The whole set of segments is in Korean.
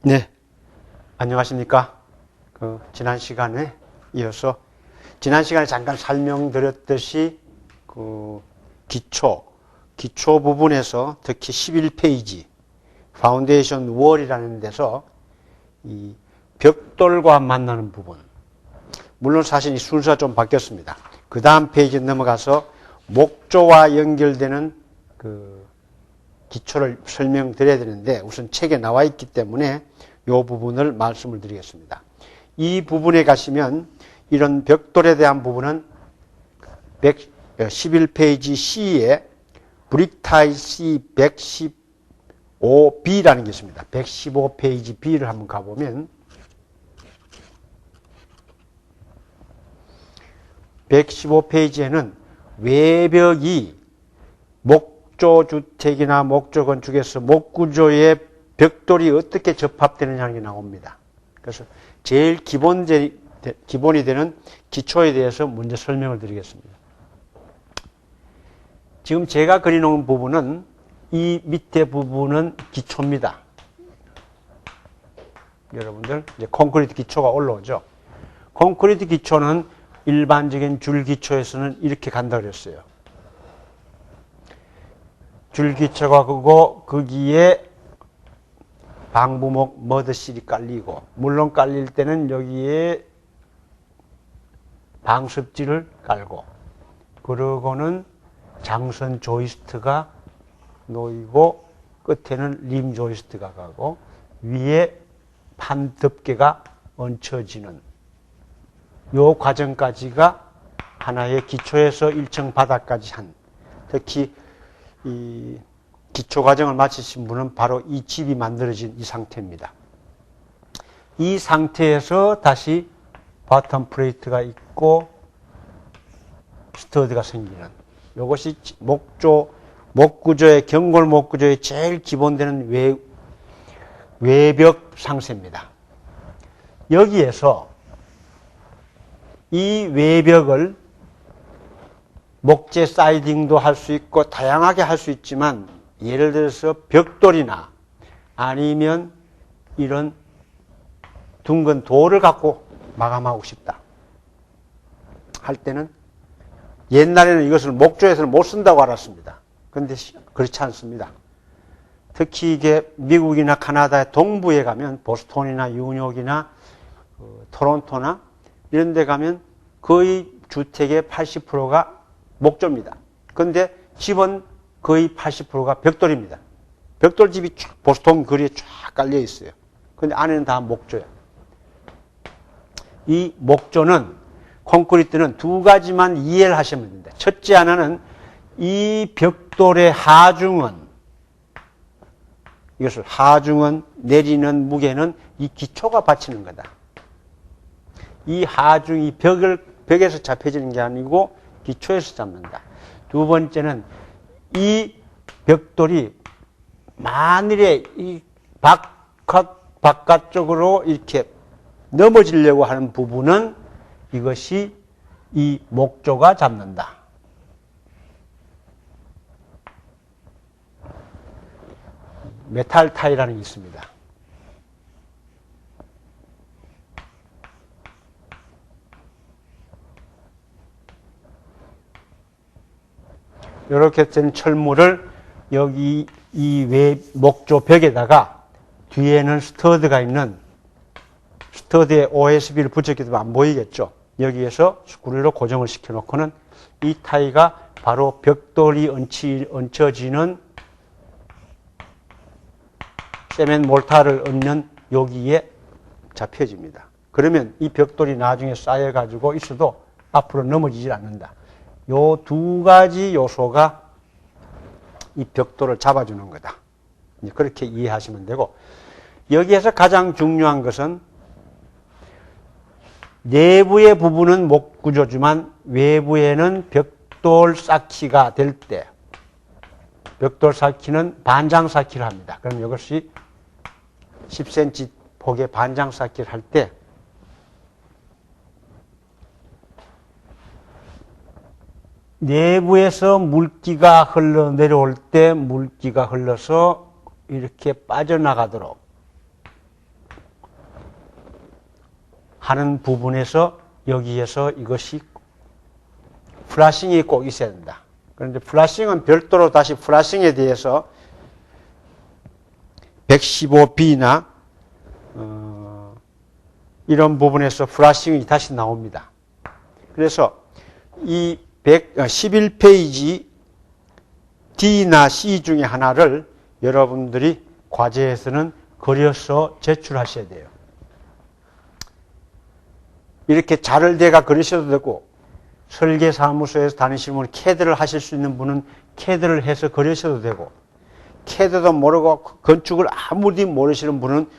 네, 안녕하십니까. 지난 시간에 이어서 지난 시간에 잠깐 설명드렸듯이 기초 부분에서 특히 11페이지 파운데이션 월이라는 데서 이 벽돌과 만나는 부분, 물론 사실 이 순서가 좀 바뀌었습니다. 그 다음 페이지 넘어가서 목조와 연결되는 기초를 설명드려야 되는데 우선 책에 나와 있기 때문에 이 부분을 말씀을 드리겠습니다. 이 부분에 가시면 이런 벽돌에 대한 부분은 11페이지 C에 브릭타일 C 115B라는 게 있습니다. 115페이지 B를 한번 가보면 115페이지에는 외벽이 목조주택이나 목조건축에서 목구조에 벽돌이 어떻게 접합되느냐는 게 나옵니다. 그래서 제일 기본이 되는 기초에 대해서 먼저 설명을 드리겠습니다. 지금 제가 그려놓은 부분은 이 밑에 부분은 기초입니다. 여러분들 이제 콘크리트 기초가 올라오죠. 콘크리트 기초는 일반적인 줄 기초에서는 이렇게 간다 그랬어요. 줄 기초가 그거 거기에 방부목 머드실이 깔리고, 물론 깔릴 때는 여기에 방습지를 깔고, 그러고는 장선 조이스트가 놓이고 끝에는 림 조이스트가 가고 위에 판 덮개가 얹혀지는 요 과정까지가 하나의 기초에서 1층 바닥까지 한, 특히 이 기초 과정을 마치신 분은 바로 이 집이 만들어진 이 상태입니다. 이 상태에서 다시 바텀 플레이트가 있고 스터드가 생기는, 이것이 목구조의 경골 목구조의 제일 기본되는 외벽 상세입니다. 여기에서 이 외벽을 목재 사이딩도 할 수 있고 다양하게 할 수 있지만, 예를 들어서 벽돌이나 아니면 이런 둥근 돌을 갖고 마감하고 싶다 할 때는, 옛날에는 이것을 목조에서는 못 쓴다고 알았습니다. 그런데 그렇지 않습니다. 특히 이게 미국이나 카나다의 동부에 가면 보스턴이나 뉴욕이나 토론토나 이런 데 가면 거의 주택의 80%가 목조입니다. 그런데 집은 거의 80%가 벽돌입니다. 벽돌집이 쫙 보스턴 거리에 쫙 깔려 있어요. 그런데 안에는 다 목조예요. 이 목조는, 콘크리트는 두 가지만 이해를 하시면 됩니다. 첫째 하나는 이 벽돌의 하중은, 이것을 하중은, 내리는 무게는 이 기초가 받치는 거다. 이 하중이 벽에서 잡혀지는 게 아니고 기초에서 잡는다. 두 번째는 이 벽돌이 만일에 이 바깥쪽으로 이렇게 넘어지려고 하는 부분은 이것이 이 목조가 잡는다. 메탈 타이라는 게 있습니다. 이렇게 된 철물을 여기 이 목조 벽에다가, 뒤에는 스터드가 있는, 스터드에 OSB를 붙였기 때문에 안 보이겠죠. 여기에서 스크류로 고정을 시켜놓고는 이 타이가 바로 벽돌이 얹혀지는 세멘 몰타를 얹는 여기에 잡혀집니다. 그러면 이 벽돌이 나중에 쌓여가지고 있어도 앞으로 넘어지질 않는다. 요 두 가지 요소가 이 벽돌을 잡아주는 거다. 그렇게 이해하시면 되고, 여기에서 가장 중요한 것은 내부의 부분은 목구조지만 외부에는 벽돌 쌓기가 될 때, 벽돌 쌓기는 반장 쌓기를 합니다. 그럼 이것이 10cm 폭의 반장 쌓기를 할 때 내부에서 물기가 흘러내려올 때 물기가 흘러서 이렇게 빠져나가도록 하는 부분에서 여기에서 이것이 플라싱이 꼭 있어야 된다. 그런데 플라싱은 별도로 다시 플라싱에 대해서 115B나 이런 부분에서 플라싱이 다시 나옵니다. 그래서 이 11페이지 D나 C 중에 하나를 여러분들이 과제에서는 그려서 제출하셔야 돼요. 이렇게 자를 대가 그리셔도 되고 설계사무소에서 다니시는 분은 캐드를 하실 수 있는 분은 캐드를 해서 그리셔도 되고 캐드도 모르고 건축을 아무리 모르시는 분은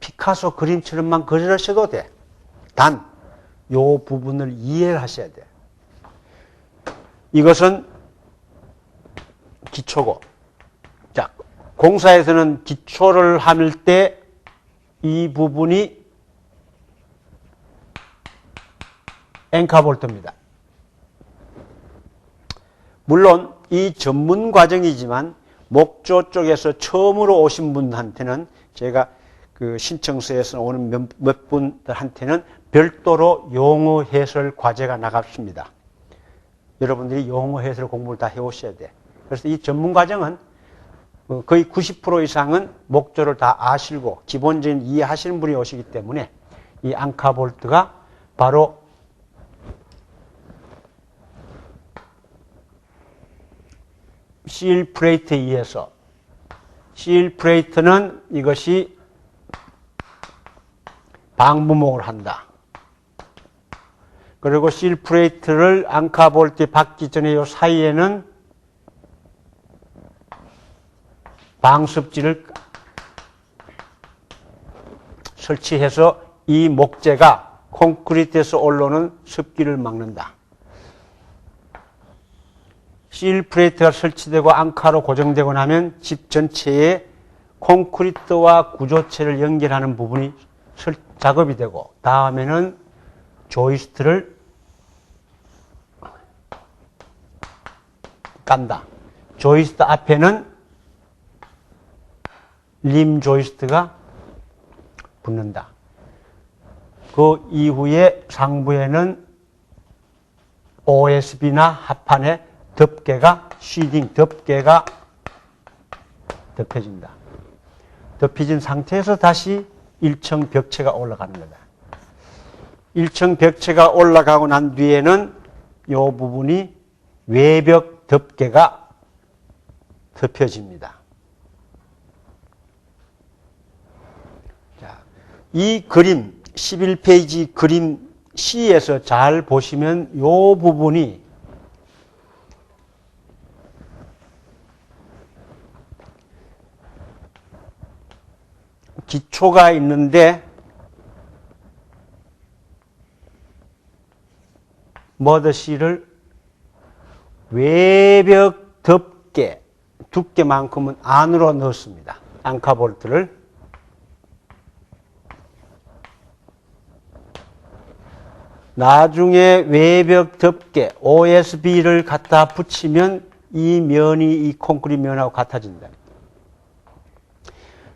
피카소 그림처럼만 그리셔도 돼. 단, 요 부분을 이해를 하셔야 돼. 이것은 기초고. 자, 공사에서는 기초를 할 때 이 부분이 앵카볼트입니다. 물론 이 전문 과정이지만 목조 쪽에서 처음으로 오신 분한테는 제가 그 신청서에서 오는 몇 분들한테는 별도로 용어 해설 과제가 나갑니다. 여러분들이 용어 해설 공부를 다 해오셔야 돼. 그래서 이 전문 과정은 거의 90% 이상은 목조를 다 아시고 기본적인 이해하시는 분이 오시기 때문에 이 앙카볼트가 바로 실 플레이트에 의해서 실 플레이트는 이것이 방부목을 한다. 그리고 실 플레이트를 앙카볼트에 받기 전에 이 사이에는 방습지를 설치해서 이 목재가 콘크리트에서 올라오는 습기를 막는다. 실 플레이트가 설치되고 앙카로 고정되고 나면 집 전체에 콘크리트와 구조체를 연결하는 부분이 작업이 되고 다음에는 조이스트를 깐다. 조이스트 앞에는 림 조이스트가 붙는다. 그 이후에 상부에는 OSB나 합판에 덮개가 시딩 덮개가 덮여진다. 덮여진 상태에서 다시 1층 벽체가 올라가는 거다. 1층 벽체가 올라가고 난 뒤에는 이 부분이 외벽 덮개가 덮여집니다. 자, 이 그림 11페이지 그림 C에서 잘 보시면 이 부분이 기초가 있는데 머더실을 외벽 덮개 두께만큼은 안으로 넣었습니다. 앙카볼트를 나중에 외벽 덮개 OSB를 갖다 붙이면 이 면이 이 콘크리트 면하고 같아진다.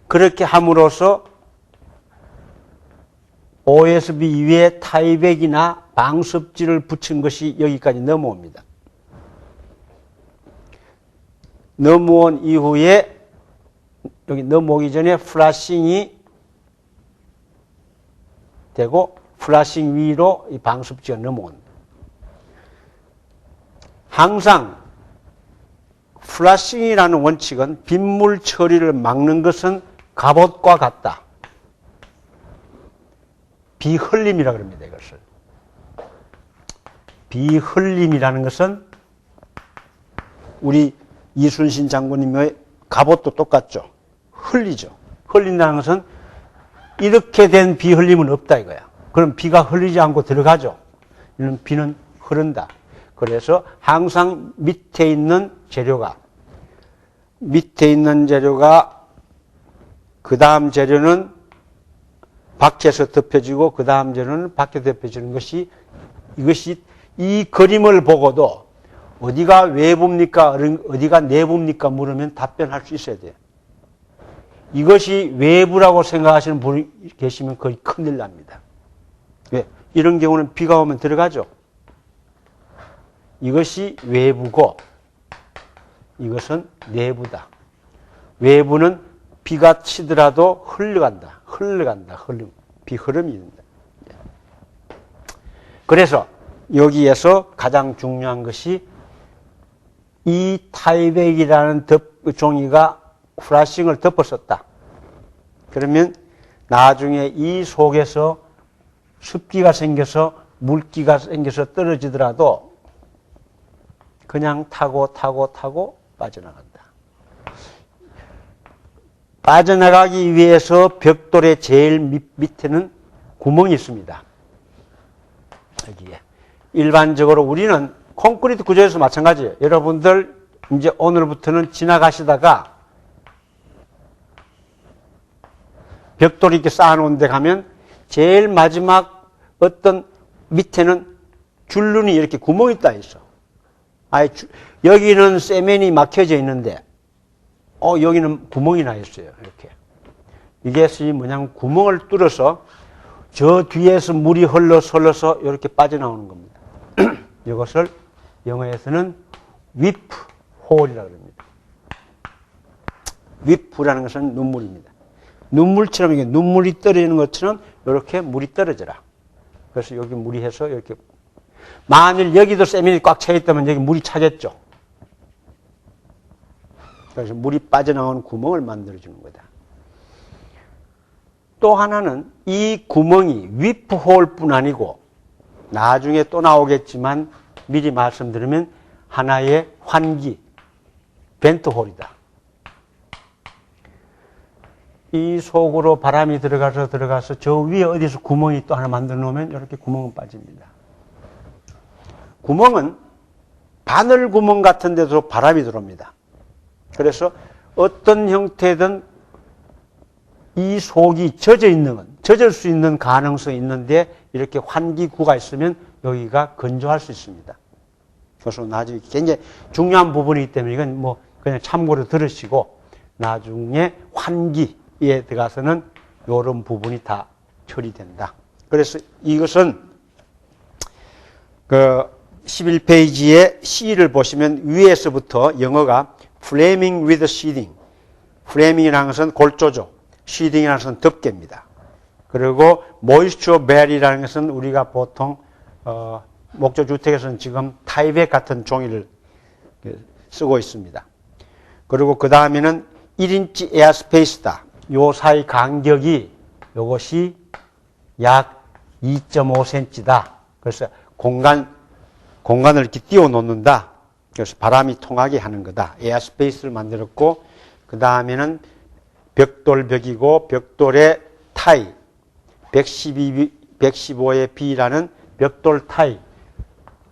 그렇게 함으로써 OSB 위에 타이백이나 방습지를 붙인 것이 여기까지 넘어옵니다. 넘어온 이후에 여기 넘어오기 전에 플라싱이 되고 플라싱 위로 이 방습지가 넘어온다. 항상 플라싱이라는 원칙은 빗물 처리를 막는 것은 갑옷과 같다. 비흘림이라고 합니다. 이것을. 비흘림이라는 것은 우리 이순신 장군님의 갑옷도 똑같죠. 흘리죠. 흘린다는 것은 이렇게 된 비흘림은 없다 이거야. 그럼 비가 흘리지 않고 들어가죠. 이런 비는 흐른다. 그래서 항상 밑에 있는 재료가 그 다음 재료는 밖에서 덮여지고 그 다음 재료는 밖에 덮여지는 것이 이것이 이 그림을 보고도 어디가 외부입니까? 어디가 내부입니까? 물으면 답변할 수 있어야 돼요. 이것이 외부라고 생각하시는 분이 계시면 거의 큰일 납니다. 왜? 이런 경우는 비가 오면 들어가죠. 이것이 외부고 이것은 내부다. 외부는 비가 치더라도 흘러간다. 비 흐름이 있는다. 그래서 여기에서 가장 중요한 것이 이 타이백이라는 종이가 플라싱을 덮었었다. 그러면 나중에 이 속에서 습기가 생겨서 물기가 생겨서 떨어지더라도 그냥 타고 빠져나간다. 빠져나가기 위해서 벽돌의 제일 밑에는 구멍이 있습니다. 여기에. 일반적으로 우리는 콘크리트 구조에서 마찬가지예요. 여러분들 이제 오늘부터는 지나가시다가 벽돌 이렇게 쌓아놓은 데 가면 제일 마지막 어떤 밑에는 줄눈이 이렇게 구멍이 따 있어. 여기는 세면이 막혀져 있는데 여기는 구멍이 나 있어요. 이렇게. 이게 뭐냐면 구멍을 뚫어서 저 뒤에서 물이 흘러서 이렇게 빠져나오는 겁니다. 이것을 영어에서는 위프 홀이라고 합니다. 위프라는 것은 눈물입니다. 눈물처럼 이게 눈물이 떨어지는 것처럼 이렇게 물이 떨어져라. 그래서 여기 물이 해서 이렇게 만일 여기도 세면이 꽉 차 있다면 여기 물이 차겠죠. 그래서 물이 빠져나오는 구멍을 만들어주는 거다. 또 하나는 이 구멍이 위프홀뿐 아니고 나중에 또 나오겠지만 미리 말씀드리면 하나의 환기, 벤트홀이다. 이 속으로 바람이 들어가서 저 위에 어디서 구멍이 또 하나 만들어 놓으면 이렇게 구멍은 빠집니다. 구멍은 바늘 구멍 같은 데도 바람이 들어옵니다. 그래서 어떤 형태든 이 속이 젖을 수 있는 가능성이 있는데 이렇게 환기구가 있으면 여기가 건조할 수 있습니다. 그래서 나중에 굉장히 중요한 부분이기 때문에 이건 뭐 그냥 참고로 들으시고 나중에 환기에 들어가서는 이런 부분이 다 처리된다. 그래서 이것은 그 11페이지의 C를 보시면 위에서부터 영어가 framing with sheathing. framing이라는 것은 골조죠. sheathing이라는 것은 덮개입니다. 그리고 moisture barrier이라는 것은 우리가 보통 목조주택에서는 지금 타이백 같은 종이를 쓰고 있습니다. 그리고 그 다음에는 1인치 에어스페이스다. 요 사이 간격이 이것이 약 2.5cm다. 그래서 공간을 이렇게 띄워 놓는다. 그래서 바람이 통하게 하는 거다. 에어스페이스를 만들었고 그 다음에는 벽돌벽이고 벽돌의 타이 115의 B라는 벽돌 타이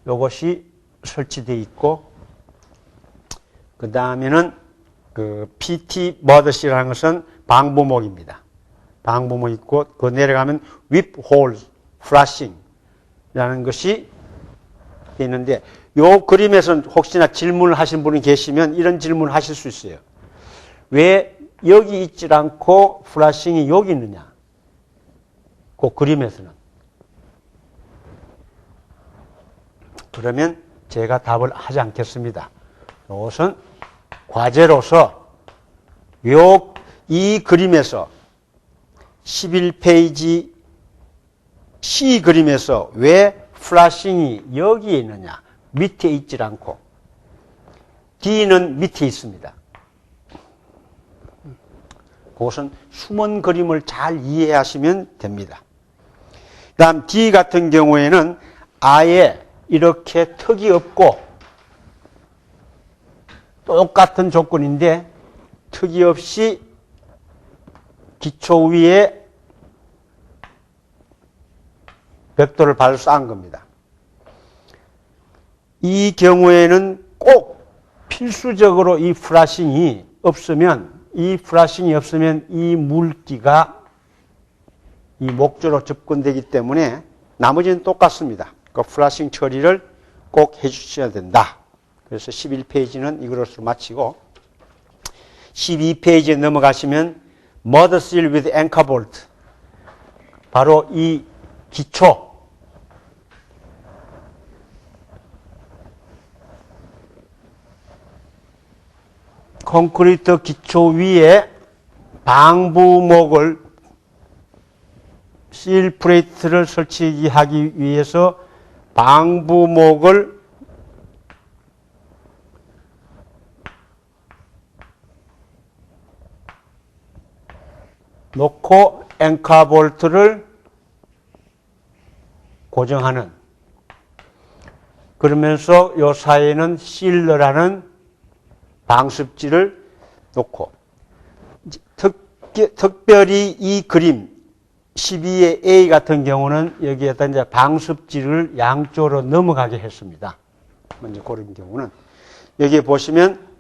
이것이 설치되어 있고 그 다음에는 그 PT 머드시라는 것은 방부목입니다. 방부목 있고 그 내려가면 윗 홀 플라싱이라는 것이 있는데 요 그림에서 혹시나 질문을 하신 분이 계시면 이런 질문을 하실 수 있어요. 왜 여기 있지 않고 플라싱이 여기 있느냐? 그 그림에서는. 그러면 제가 답을 하지 않겠습니다. 이것은 과제로서 이 그림에서 11페이지 C 그림에서 왜 플라싱이 여기에 있느냐? 밑에 있지 않고 D는 밑에 있습니다. 그것은 숨은 그림을 잘 이해하시면 됩니다. 다음 D 같은 경우에는 아예 이렇게 턱이 없고 똑같은 조건인데 턱이 없이 기초 위에 벽돌을 발로 쌓은 겁니다. 이 경우에는 꼭 필수적으로 이 플라싱이 없으면 이 물기가 이 목조로 접근되기 때문에 나머지는 똑같습니다. 그 플라싱 처리를 꼭 해주셔야 된다. 그래서 11페이지는 이것으로 마치고 12페이지에 넘어가시면 mud seal with anchor bolt 바로 이 기초. 콘크리트 기초 위에 방부목을 실 프레이트를 설치하기 위해서 방부목을 놓고 앵커 볼트를 고정하는, 그러면서 요 사이에는 실러라는 방습지를 놓고, 특별히 이 그림 12의 A 같은 경우는 여기에다 이제 방습지를 양쪽으로 넘어가게 했습니다. 먼저 고른 경우는 여기 보시면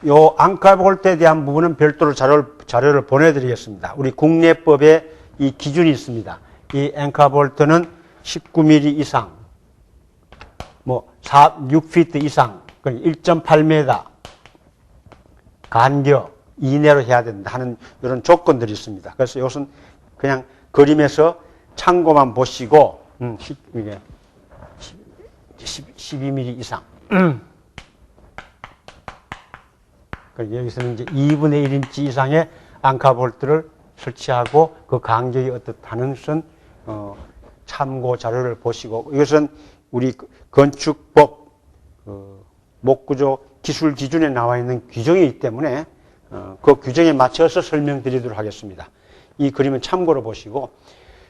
요 앙카볼트에 대한 부분은 별도로 자료를 보내드리겠습니다. 우리 국내법에 이 기준이 있습니다. 이 앵커볼트는 19mm 이상, 6피트 이상, 1.8m 간격 이내로 해야 된다 하는 이런 조건들이 있습니다. 그래서 이것은 그냥 그림에서 참고만 보시고, 이게 12mm 이상. 여기서는 이제 2분의 1인치 이상의 앙카볼트를 설치하고 그 간격이 어떻다는 것은 참고 자료를 보시고, 이것은 우리 건축법 목구조 기술 기준에 나와 있는 규정이기 때문에 그 규정에 맞춰서 설명드리도록 하겠습니다. 이 그림은 참고로 보시고,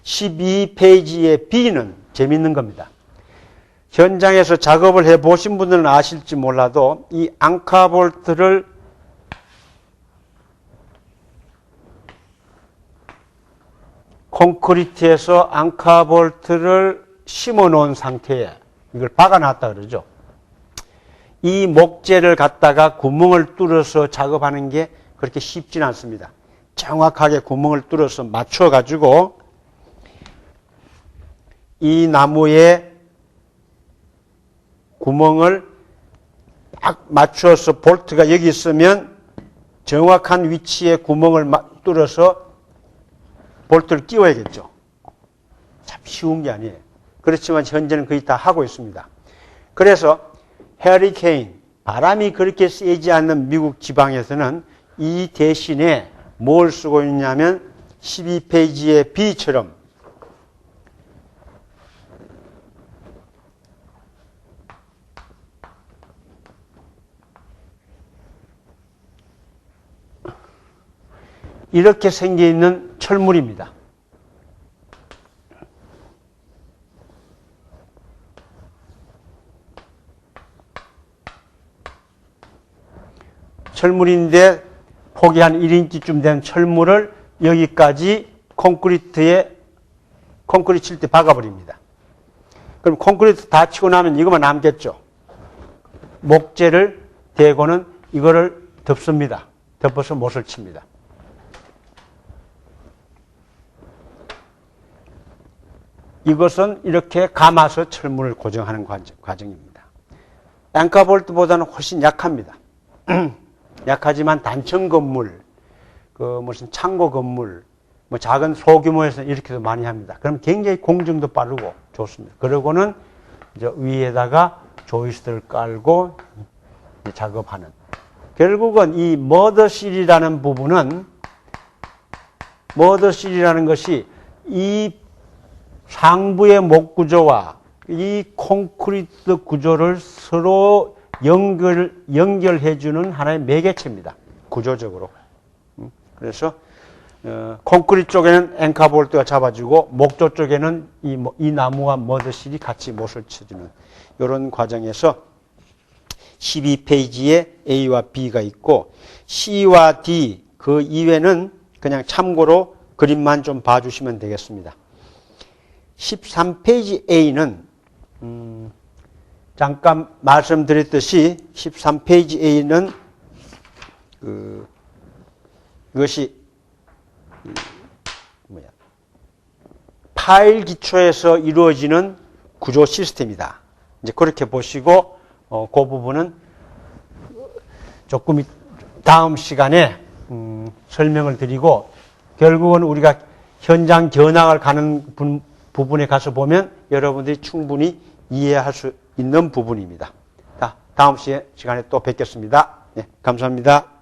12페이지의 B는 재밌는 겁니다. 현장에서 작업을 해 보신 분들은 아실지 몰라도 이 앙카볼트를 콘크리트에서 앙카볼트를 심어 놓은 상태에 이걸 박아놨다 그러죠. 이 목재를 갖다가 구멍을 뚫어서 작업하는 게 그렇게 쉽진 않습니다. 정확하게 구멍을 뚫어서 맞춰가지고 이 나무에 구멍을 딱 맞춰서 볼트가 여기 있으면 정확한 위치에 구멍을 뚫어서 볼트를 끼워야겠죠. 참 쉬운 게 아니에요. 그렇지만 현재는 거의 다 하고 있습니다. 그래서 해리케인, 바람이 그렇게 세지 않는 미국 지방에서는 이 대신에 뭘 쓰고 있냐면 12페이지의 B처럼 이렇게 생겨 있는 철물입니다. 철물인데 폭이 한 1인치쯤 된 철물을 여기까지 콘크리트 칠 때 박아버립니다. 그럼 콘크리트 다 치고 나면 이것만 남겠죠. 목재를 대고는 이거를 덮습니다. 덮어서 못을 칩니다. 이것은 이렇게 감아서 철문을 고정하는 과정입니다. 앵커볼트보다는 훨씬 약합니다. 약하지만 단층 건물, 무슨 창고 건물, 작은 소규모에서는 이렇게도 많이 합니다. 그럼 굉장히 공정도 빠르고 좋습니다. 그러고는 이제 위에다가 조이스트를 깔고 작업하는. 결국은 이 머더실이라는 부분은, 머더실이라는 것이 이 상부의 목 구조와 이 콘크리트 구조를 서로 연결해주는 하나의 매개체입니다. 구조적으로. 그래서 콘크리트 쪽에는 앵커볼트가 잡아주고 목조 쪽에는 이 나무와 머더실이 같이 못을 쳐주는 이런 과정에서 12페이지에 A와 B가 있고 C와 D 그 이외는 그냥 참고로 그림만 좀 봐주시면 되겠습니다. 13페이지 A는 잠깐 말씀드렸듯이 13페이지 A는 이것이 파일 기초에서 이루어지는 구조 시스템이다. 이제 그렇게 보시고 그 부분은 조금 다음 시간에 설명을 드리고, 결국은 우리가 현장 견학을 가는 부분에 가서 보면 여러분들이 충분히 이해할 수 있는 부분입니다. 자, 다음 시간에 또 뵙겠습니다. 네, 감사합니다.